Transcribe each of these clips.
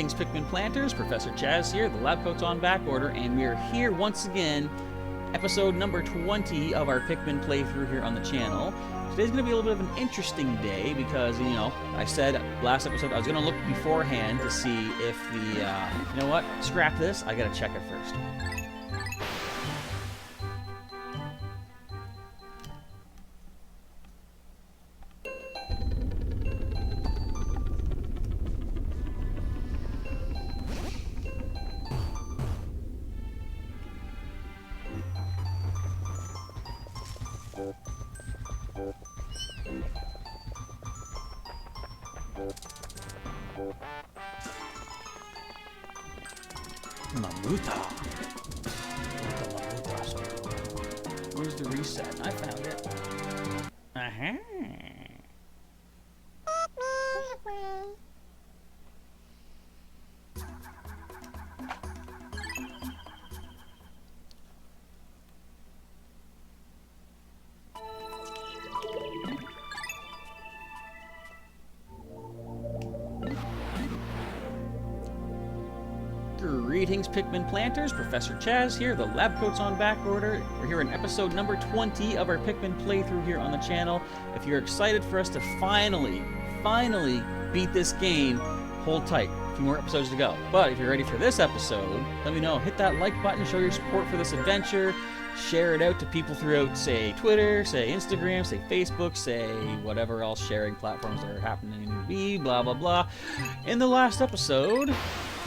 Greetings, Pikmin planters. Professor Chaz here. The lab coat's on back order, and we are here once again, episode number 20 of our Pikmin playthrough here on the channel. Today's going to be a little bit of an interesting day because, you know, I said last episode I was going to look beforehand to see if the, you know what, scrap this, I got to check it first. Where's the reset? I found it. Uh-huh. Greetings, Pikmin planters. Professor Chaz here. The lab coat's on back order. We're here in episode number 20 of our Pikmin playthrough here on the channel. If you're excited for us to finally beat this game, hold tight. A few more episodes to go. But if you're ready for this episode, let me know. Hit that like button, show your support for this adventure. Share it out to people throughout, say, Twitter, say, Instagram, say, Facebook, say, whatever else sharing platforms are happening to be, blah, blah, blah. In the last episode,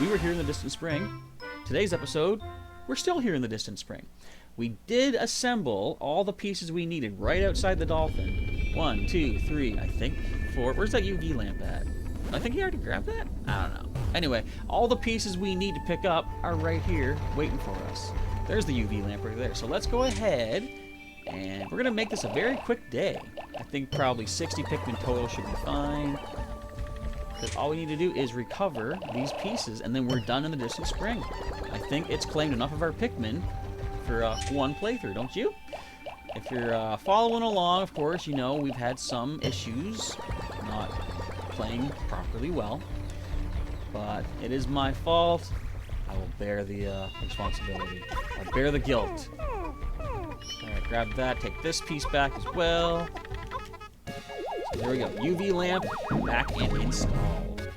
we were here in the distant spring. Today's episode, we're still here in the distant spring. We did assemble all the pieces we needed right outside the Dolphin. 1, 2, 3, I think 4. Where's that UV lamp at? I think he already grabbed that? I don't know. Anyway, all the pieces we need to pick up are right here waiting for us. There's the UV lamp right there. So let's go ahead, and we're going to make this a very quick day. I think probably 60 Pikmin total should be fine. Because all we need to do is recover these pieces, and then we're done in the distant spring. I think it's claimed enough of our Pikmin for one playthrough, don't you? If you're following along, of course, you know we've had some issues not playing properly well. But it is my fault. I will bear the responsibility. I'll bear the guilt. Alright, grab that. Take this piece back as well. So there we go. UV lamp back and installed.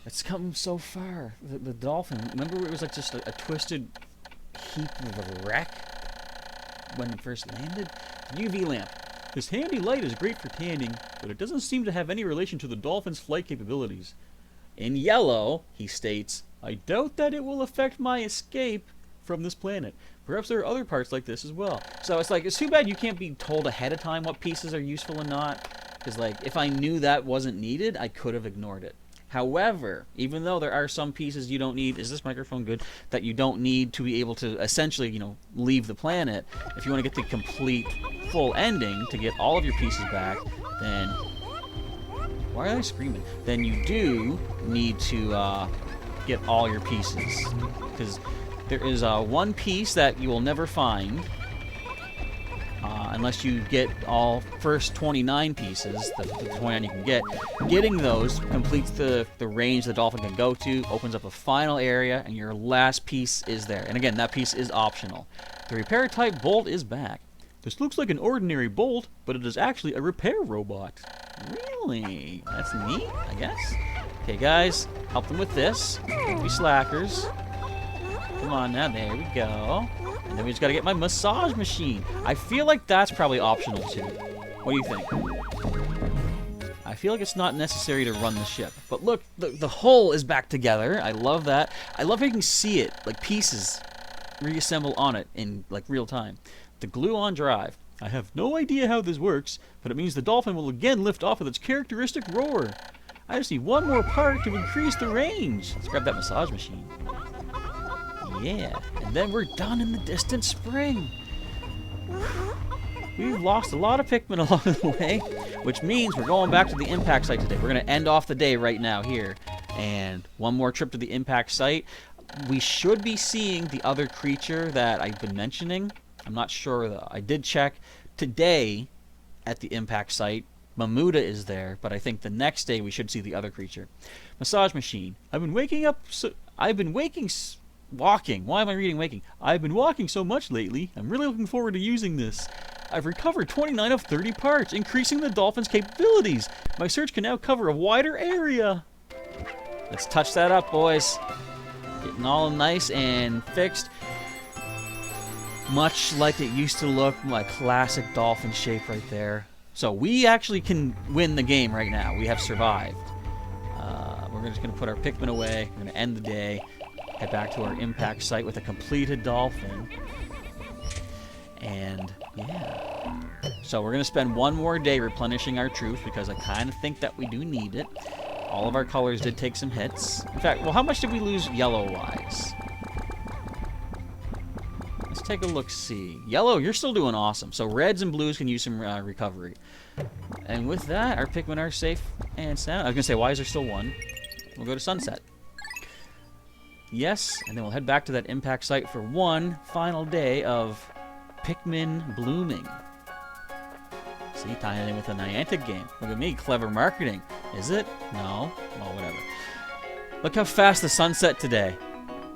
It's come so far. The Dolphin, remember it was like just a twisted heap of a wreck when it first landed? UV lamp. This handy light is great for tanning, but it doesn't seem to have any relation to the Dolphin's flight capabilities. In yellow, he states, I doubt that it will affect my escape from this planet. Perhaps there are other parts like this as well. So it's like, it's too bad you can't be told ahead of time what pieces are useful and not. Because like, if I knew that wasn't needed, I could have ignored it. However, even though there are some pieces you don't need, is this microphone good? That you don't need to be able to essentially, you know, leave the planet. If you want to get the complete, full ending, to get all of your pieces back, then... Why are they screaming? Then you do need to get all your pieces. Because there is one piece that you will never find unless you get all first 29 pieces, the 29 you can get. Getting those completes the range the Dolphin can go to, opens up a final area, and your last piece is there. And again, that piece is optional. The repair type bolt is back. This looks like an ordinary bolt, but it is actually a repair robot. Really? That's neat, I guess. Okay, guys, help them with this. Don't be slackers. Come on now, there we go. And then we just gotta get my massage machine. I feel like that's probably optional too. What do you think? I feel like it's not necessary to run the ship. But look, the hull is back together. I love that. I love how you can see it, like pieces reassemble on it in like real time. The glue-on drive. I have no idea how this works, but it means the Dolphin will again lift off with its characteristic roar. I just need one more part to increase the range. Let's grab that massage machine. Yeah, and then we're done in the distant spring. We've lost a lot of Pikmin along the way, which means we're going back to the impact site today. We're going to end off the day right now here. And one more trip to the impact site. We should be seeing the other creature that I've been mentioning. I'm not sure though. I did check today at the impact site. Mamuda is there, but I think the next day we should see the other creature. Massage machine. I've been walking. Why am I reading waking? I've been walking so much lately. I'm really looking forward to using this. I've recovered 29 of 30 parts, increasing the Dolphin's capabilities. My search can now cover a wider area. Let's touch that up, boys. Getting all nice and fixed. Much like it used to look, my classic Dolphin shape right there. So we actually can win the game right now. We have survived. We're just going to put our Pikmin away. We're going to end the day. Head back to our impact site with a completed Dolphin. And, yeah. So we're going to spend one more day replenishing our troops because I kind of think that we do need it. All of our colors did take some hits. In fact, well, how much did we lose yellow-wise? Let's take a look-see. Yellow, you're still doing awesome. So reds and blues can use some recovery. And with that, our Pikmin are safe and sound. I was going to say, why is there still one? We'll go to sunset. Yes, and then we'll head back to that impact site for one final day of Pikmin blooming. See, tying it in with a Niantic game. Look at me, clever marketing. Is it? No? Well, whatever. Look how fast the sun set today.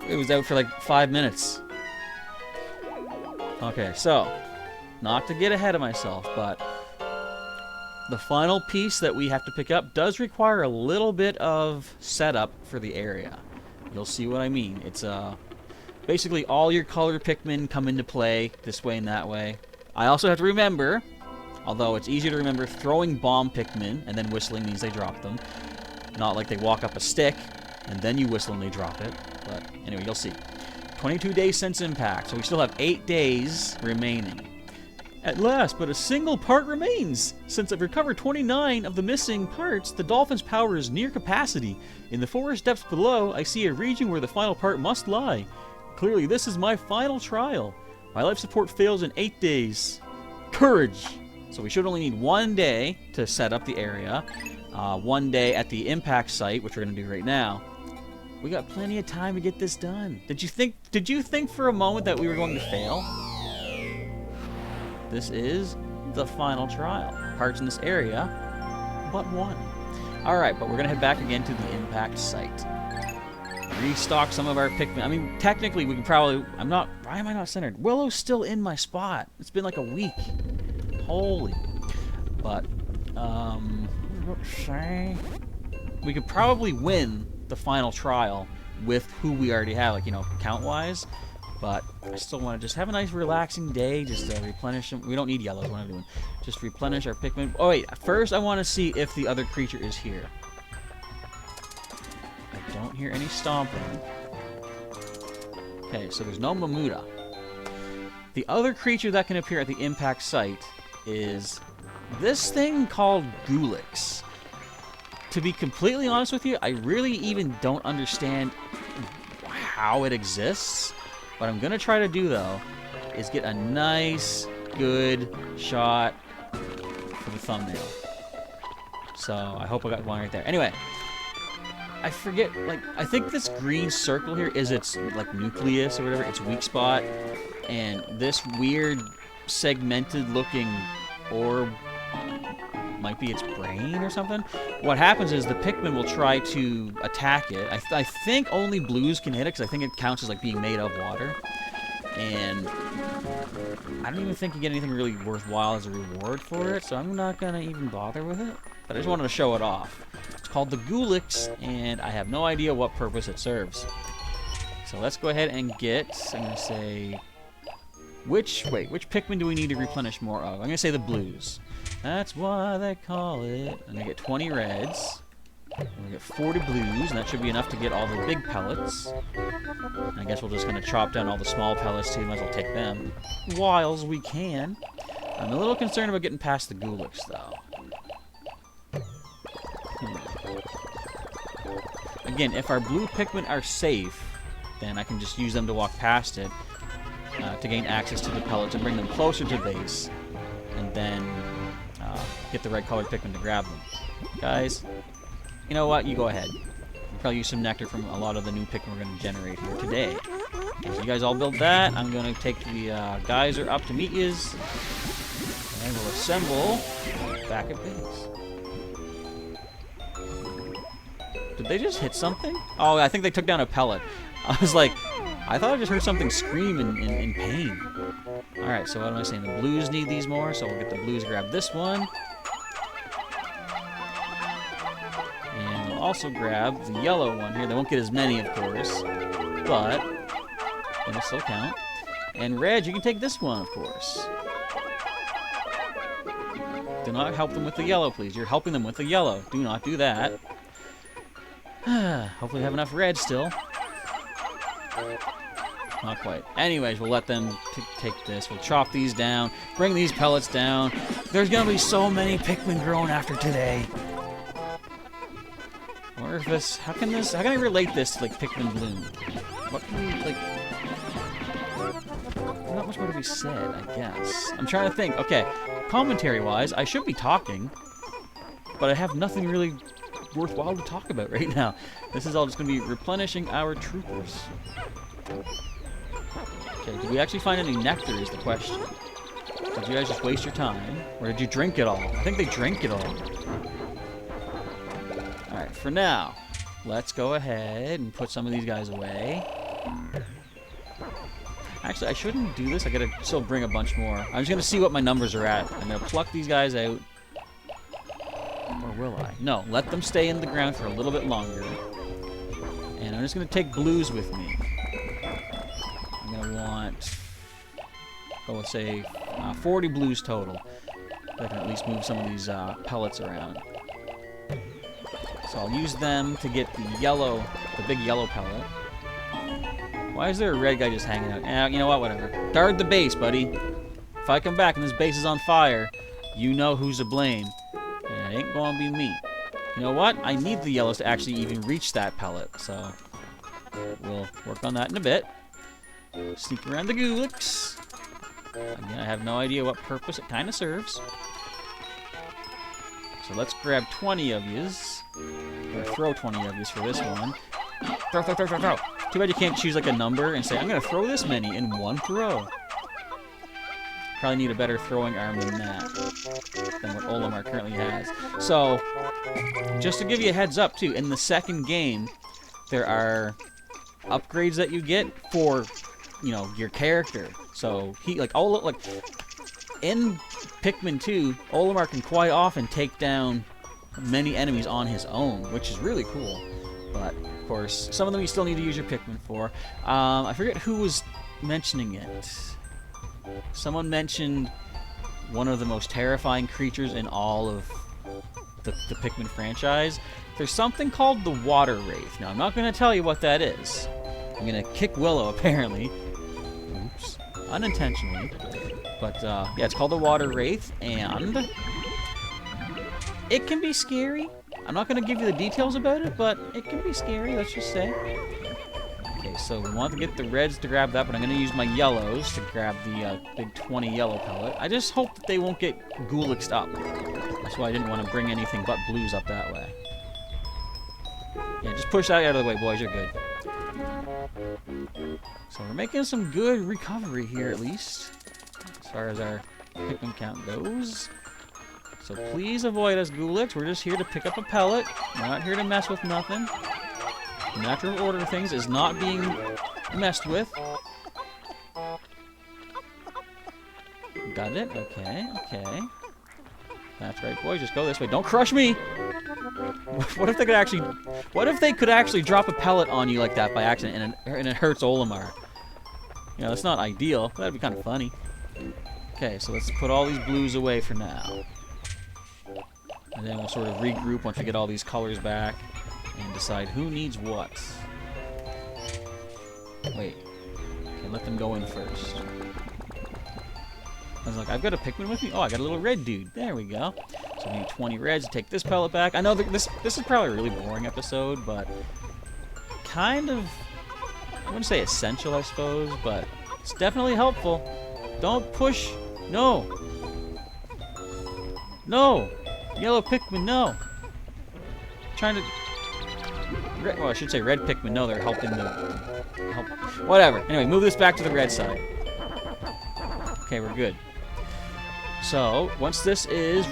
It was out for like 5 minutes. Okay, so, not to get ahead of myself, but the final piece that we have to pick up does require a little bit of setup for the area. You'll see what I mean. It's basically all your color Pikmin come into play this way and that way. I also have to remember, although it's easier to remember, throwing bomb Pikmin and then whistling means they drop them. Not like they walk up a stick and then you whistle and they drop it. But anyway, you'll see. 22 days since impact, so we still have 8 days remaining. At last, but a single part remains. Since I've recovered 29 of the missing parts, the Dolphin's power is near capacity. In the forest depths below, I see a region where the final part must lie. Clearly, this is my final trial. My life support fails in 8 days. Courage! So we should only need 1 day to set up the area. 1 day at the impact site, which we're going to do right now. We got plenty of time to get this done. Did you think for a moment that we were going to fail? This is the final trial. Parts in this area, but one. Alright, but we're going to head back again to the impact site. Restock some of our Pikmin. I mean, technically, we can probably... Why am I not centered? Willow's still in my spot. It's been like a week. Holy. But, we could probably win the final trial with who we already have, like, you know, count-wise. But I still want to just have a nice relaxing day, just replenish them. We don't need yellows, what I'm doing. Just replenish our Pikmin. Oh wait, first I want to see if the other creature is here. I don't hear any stomping. Okay, so there's no Mamuda. The other creature that can appear at the impact site is this thing called Gulix. To be completely honest with you, I really even don't understand how it exists. What I'm going to try to do, though, is get a nice, good shot for the thumbnail. So, I hope I got one right there. Anyway, I forget, like, I think this green circle here is its, like, nucleus or whatever, its weak spot. And this weird, segmented-looking orb might be its brain or something. What happens is the Pikmin will try to attack it. I think only blues can hit it because I think it counts as like being made of water. And I don't even think you get anything really worthwhile as a reward for it, so I'm not going to even bother with it. But I just wanted to show it off. It's called the Gulix, and I have no idea what purpose it serves. So let's go ahead and get, I'm going to say, which Pikmin do we need to replenish more of? I'm going to say the blues. That's why they call it. And I get 20 reds. And we get 40 blues, and that should be enough to get all the big pellets. And I guess we'll just kind of chop down all the small pellets too. Might as well take them whiles we can. I'm a little concerned about getting past the Gulix, though. Again, if our blue Pikmin are safe, then I can just use them to walk past it to gain access to the pellets and bring them closer to base. And then get the red-colored Pikmin to grab them. Guys, you know what? You go ahead. We'll probably use some nectar from a lot of the new Pikmin we're going to generate here today. Okay, so you guys all build that. I'm going to take the geyser up to meet yous. And we'll assemble back at base. Did they just hit something? Oh, I think they took down a pellet. I was like, I thought I just heard something scream in pain. Alright, so what am I saying? The blues need these more, so we'll get the blues, grab this one. And we'll also grab the yellow one here. They won't get as many, of course, but it'll still count. And red, you can take this one, of course. Do not help them with the yellow, please. You're helping them with the yellow. Do not do that. Hopefully we have enough red still. Not quite. Anyways, we'll let them take this. We'll chop these down. Bring these pellets down. There's going to be so many Pikmin growing after today. Or if this... How can I relate this to, like, Pikmin Bloom? What can we, like... Not much more to be said, I guess. I'm trying to think. Okay, commentary-wise, I should be talking, but I have nothing really worthwhile to talk about right now. This is all just going to be replenishing our troopers. Okay, did we actually find any nectar is the question. Did you guys just waste your time? Or did you drink it all? I think they drank it all. Alright, for now, let's go ahead and put some of these guys away. Actually, I shouldn't do this. I gotta still bring a bunch more. I'm just gonna see what my numbers are at. I'm gonna pluck these guys out. Or will I? No, let them stay in the ground for a little bit longer. And I'm just gonna take blues with me. I'm gonna want, let's say, 40 blues total. I can at least move some of these pellets around. So I'll use them to get the yellow, the big yellow pellet. Why is there a red guy just hanging out? You know what, whatever. Guard the base, buddy. If I come back and this base is on fire, you know who's to blame. And it ain't gonna be me. You know what? I need the yellows to actually even reach that pellet, so we'll work on that in a bit. Sneak around the Gulix. Again, I have no idea what purpose it kind of serves. So let's grab 20 of yous. Or throw 20 of yous for this one. Throw, throw, throw, throw, throw. Too bad you can't choose like a number and say, I'm going to throw this many in one throw. Probably need a better throwing arm than that. Than what Olimar currently has. So, just to give you a heads up too, in the second game, there are upgrades that you get for, you know, your character. So, he, like, in Pikmin 2, Olimar can quite often take down many enemies on his own, which is really cool. But, of course, some of them you still need to use your Pikmin for. I forget who was mentioning it. Someone mentioned one of the most terrifying creatures in all of the Pikmin franchise. There's something called the Water Wraith. Now, I'm not going to tell you what that is. I'm going to kick Willow, apparently. Oops. Unintentionally. But, yeah, it's called the Water Wraith, and it can be scary. I'm not going to give you the details about it, but it can be scary, let's just say. Okay, so we want to get the reds to grab that, but I'm going to use my yellows to grab the big 20 yellow pellet. I just hope that they won't get Gulixed up. That's why I didn't want to bring anything but blues up that way. Yeah, just push that out of the way, boys. You're good. So we're making some good recovery here, at least, as far as our Pikmin count goes. So please avoid us, Gulix. We're just here to pick up a pellet. We're not here to mess with nothing. The natural order of things is not being messed with. Got it? Okay, okay. That's right, boys. Just go this way. Don't crush me! What if they could actually drop a pellet on you like that by accident and it hurts Olimar? You know, that's not ideal, but that'd be kind of funny. Okay, so let's put all these blues away for now. And then we'll sort of regroup once we get all these colors back and decide who needs what. Wait. Okay, let them go in first. I was like, I've got a Pikmin with me? Oh, I got a little red dude. There we go. So we need 20 reds to take this pellet back. I know that this is probably a really boring episode, but kind of, I wouldn't say essential, I suppose, but it's definitely helpful. Don't push. No. No. Yellow Pikmin, no. Trying to... well, I should say red Pikmin, no, they're helping the... Whatever. Anyway, move this back to the red side. Okay, we're good. So, once this is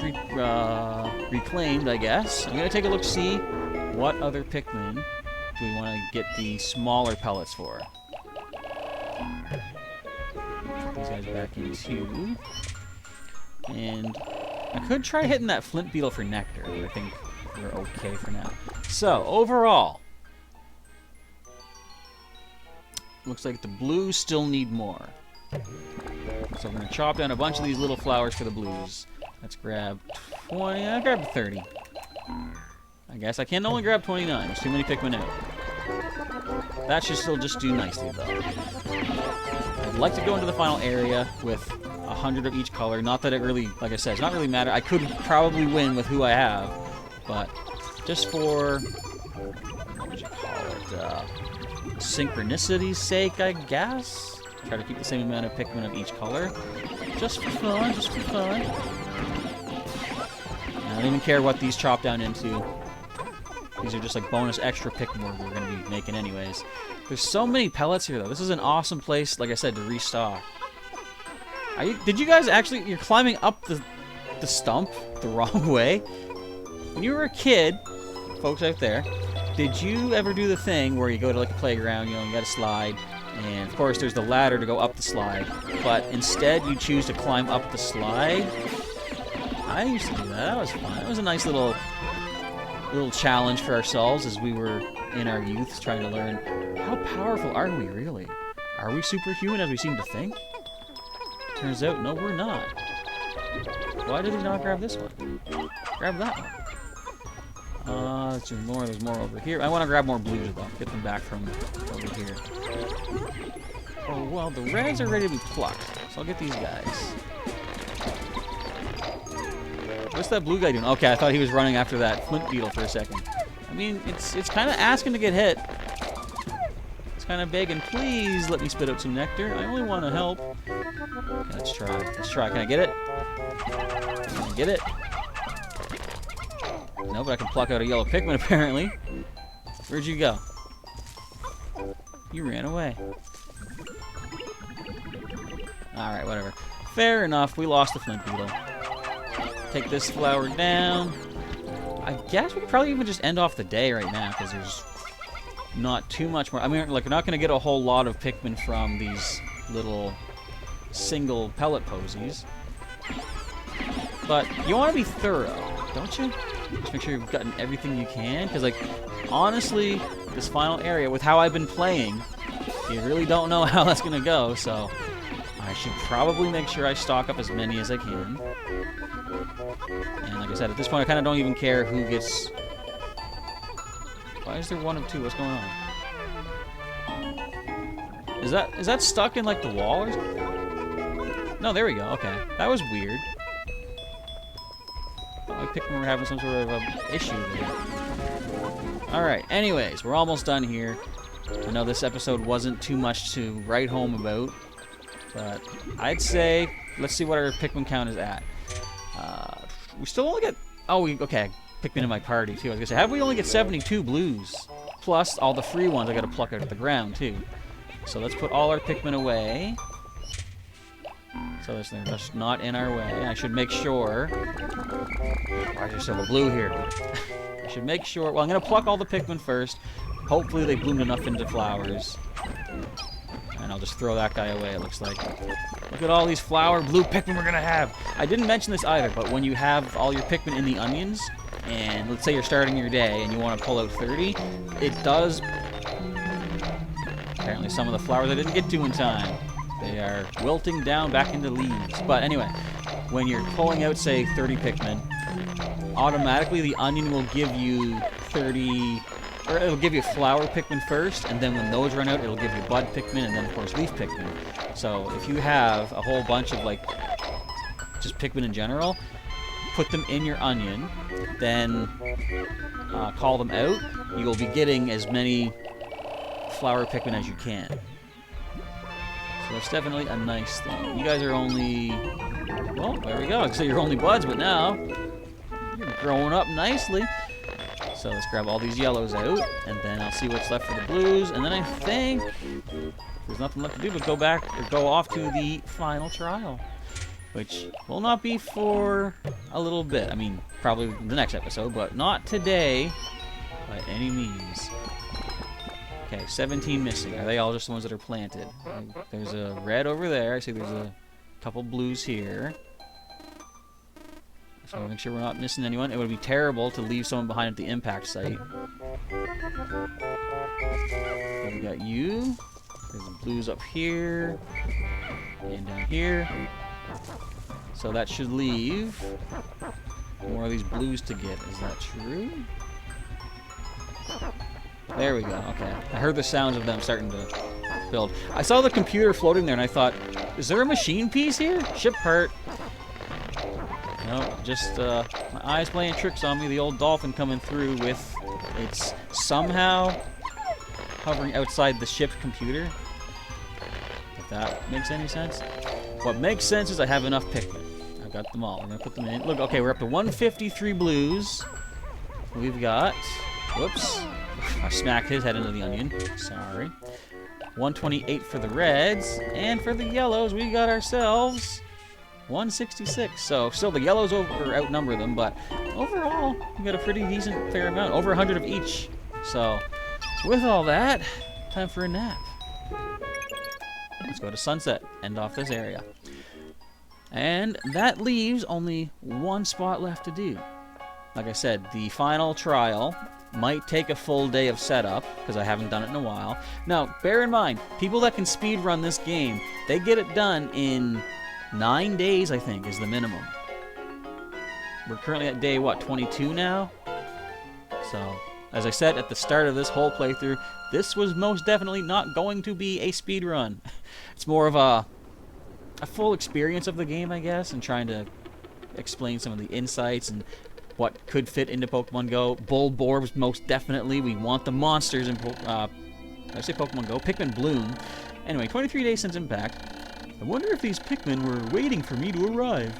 reclaimed, I guess, I'm going to take a look to see what other Pikmin do we want to get the smaller pellets for. Put these guys back in too. And I could try hitting that flint beetle for nectar, but I think we're okay for now. So, overall, looks like the blues still need more. So we're going to chop down a bunch of these little flowers for the blues. Let's grab 20. I'll grab 30. I guess I can only grab 29. There's too many Pikmin out. That should still just do nicely, though. I'd like to go into the final area with 100 of each color. Not that it really, like I said, it's not really matter. I could probably win with who I have, but just for, what would you call it, synchronicity's sake, I guess? Try to keep the same amount of Pikmin of each color. Just for fun, just for fun. I don't even care what these chop down into. These are just like bonus extra Pikmin we're going to be making anyways. There's so many pellets here, though. This is an awesome place, like I said, to restock. Did you guys actually... You're climbing up the stump the wrong way? When you were a kid, folks out there, did you ever do the thing where you go to like a playground, you know, you got to slide, and of course there's the ladder to go up the slide, but instead you choose to climb up the slide? I used to do that. That was fun. It was a nice little challenge for ourselves as we were in our youth trying to learn how powerful are we really? Are we superhuman as we seem to think? Turns out, no, we're not. Why did he not grab this one? Grab that one. There's more over here. I want to grab more blues, though. Get them back from over here. Oh, well, the reds are ready to be plucked, so I'll get these guys. What's that blue guy doing? Okay, I thought he was running after that flint beetle for a second. I mean, it's kind of asking to get hit. It's kind of begging, please let me spit out some nectar. I only want to help. Okay, let's try. Let's try. Can I get it? Can I get it? No, but I can pluck out a yellow Pikmin, apparently. Where'd you go? You ran away. Alright, whatever. Fair enough, we lost the flint beetle. Take this flower down. I guess we could probably even just end off the day right now, because there's not too much more. I mean, like, we're not going to get a whole lot of Pikmin from these little single pellet posies. But you want to be thorough, don't you? Just make sure you've gotten everything you can, because, like, honestly, this final area, with how I've been playing, you really don't know how that's going to go, so I should probably make sure I stock up as many as I can. And like I said, at this point, I kind of don't even care who gets... Why is there one of two? What's going on? Is that stuck in, like, the wall or something? No, there we go. Okay. That was weird. I picked when we're having some sort of issue there. Alright, anyways, we're almost done here. I know this episode wasn't too much to write home about, but I'd say, let's see what our Pikmin count is at. We still only get... Oh, okay, Pikmin in my party, too. I was going to say, how do we only get 72 blues? Plus all the free ones I got to pluck out of the ground, too. So let's put all our Pikmin away. So they're just not in our way. I should make sure... Why is there still a blue here? I should make sure... Well, I'm going to pluck all the Pikmin first. Hopefully they bloomed enough into flowers. And I'll just throw that guy away, it looks like. Look at all these flower blue Pikmin we're going to have. I didn't mention this either, but when you have all your Pikmin in the onions, and let's say you're starting your day and you want to pull out 30, it does... Apparently some of the flowers I didn't get to in time. They are wilting down back into leaves. But anyway, when you're pulling out, say, 30 Pikmin, automatically the onion will give you 30... Or it'll give you flower Pikmin first, and then when those run out, it'll give you bud Pikmin, and then, of course, leaf Pikmin. So if you have a whole bunch of, like, just Pikmin in general, put them in your onion, then call them out. You'll be getting as many flower Pikmin as you can. So it's definitely a nice thing. You guys are only... Well, there we go. So you're only buds, but now you're growing up nicely. So let's grab all these yellows out, and then I'll see what's left for the blues, and then I think there's nothing left to do but go back, or go off to the final trial. which will not be for a little bit. I mean, probably the next episode, but not today by any means. Okay, 17 missing. Are they all just the ones that are planted? There's a red over there. I see there's a couple blues here. So make sure we're not missing anyone. It would be terrible to leave someone behind at the impact site. Okay, we got you. There's the blues up here. And down here. So that should leave more of these blues to get. Is that true? There we go. Okay. I heard the sounds of them starting to build. I saw the computer floating there and I thought, is there a machine piece here? Ship part. No, just my eyes playing tricks on me. The old Dolphin coming through with its somehow hovering outside the ship's computer. If that makes any sense. What makes sense is I have enough Pikmin. I've got them all. We're going to put them in. Look, okay, we're up to 153 blues. We've got... Whoops. I smacked his head into the onion. Sorry. 128 for the reds. And for the yellows, we got ourselves 166. So, still the yellows outnumber them, but overall, we got a pretty decent fair amount. Over 100 of each. So, with all that, time for a nap. Let's go to sunset. End off this area. And that leaves only one spot left to do. Like I said, the final trial might take a full day of setup, because I haven't done it in a while. Now, bear in mind, people that can speed run this game, they get it done in 9 days, I think, is the minimum. We're currently at day, what, 22 now? So, as I said at the start of this whole playthrough, this was most definitely not going to be a speed run. It's more of a full experience of the game, I guess, and trying to explain some of the insights and what could fit into Pokemon Go. Bulborbs, most definitely. We want the monsters in I say Pokemon Go. Pikmin Bloom. Anyway, 23 days since impact. I wonder if these Pikmin were waiting for me to arrive.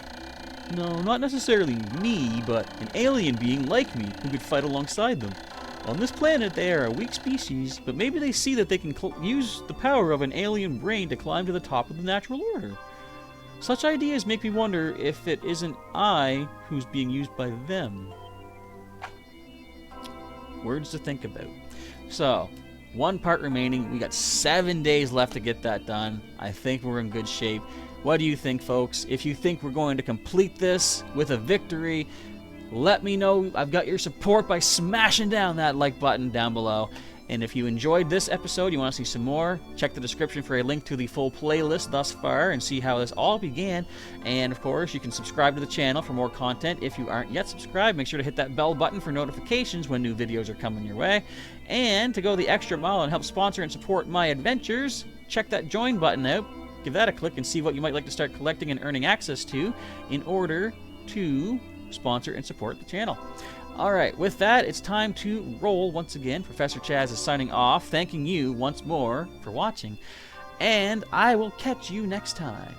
No, not necessarily me, but an alien being like me who could fight alongside them. On this planet, they are a weak species, but maybe they see that they can use the power of an alien brain to climb to the top of the natural order. Such ideas make me wonder if it isn't I who's being used by them. Words to think about. So, one part remaining. We got 7 days left to get that done. I think we're in good shape. What do you think, folks? If you think we're going to complete this with a victory, let me know. I've got your support by smashing down that like button down below. And if you enjoyed this episode, you want to see some more, check the description for a link to the full playlist thus far and see how this all began. And of course, you can subscribe to the channel for more content. If you aren't yet subscribed, make sure to hit that bell button for notifications when new videos are coming your way. And to go the extra mile and help sponsor and support my adventures, check that join button out. Give that a click and see what you might like to start collecting and earning access to in order to sponsor and support the channel. Alright, with that, it's time to roll once again. Professor Chaz is signing off, thanking you once more for watching, and I will catch you next time.